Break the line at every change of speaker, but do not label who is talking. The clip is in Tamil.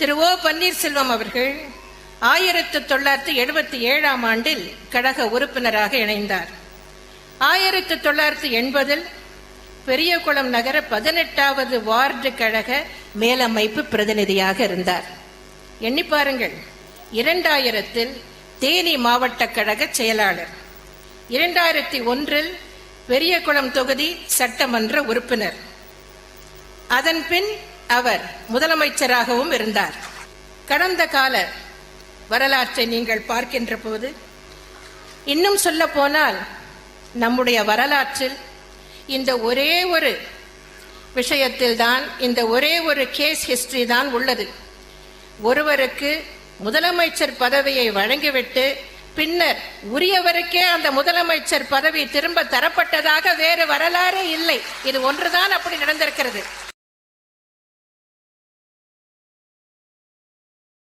திரு ஓ பன்னீர்செல்வம் அவர்கள் 1977ஆம் ஆண்டில் கழக உறுப்பினராக இணைந்தார். 1980 பெரியகுளம் நகர 18வது வார்டு கழக மேலமைப்பு பிரதிநிதியாக இருந்தார். எண்ணி பாருங்கள், 2000 தேனி மாவட்ட கழக செயலாளர், 2001 பெரியகுளம் தொகுதி சட்டமன்ற உறுப்பினர். அதன் பின் அவர் முதலமைச்சராகவும் இருந்தார். கடந்த கால வரலாற்றை நீங்கள் பார்க்கின்ற போது, இன்னும் சொல்ல போனால் நம்முடைய வரலாற்றில் இந்த ஒரே ஒரு விஷயத்தில் தான், இந்த ஒரே ஒரு கேஸ் ஹிஸ்டரி தான் உள்ளது. ஒருவருக்கு முதலமைச்சர் பதவியை வழங்கிவிட்டு பின்னர் உரியவருக்கே அந்த முதலமைச்சர் பதவி திரும்ப தரப்பட்டதாக வேறு வரலாறே இல்லை. இது ஒன்றுதான் அப்படி நடந்திருக்கிறது.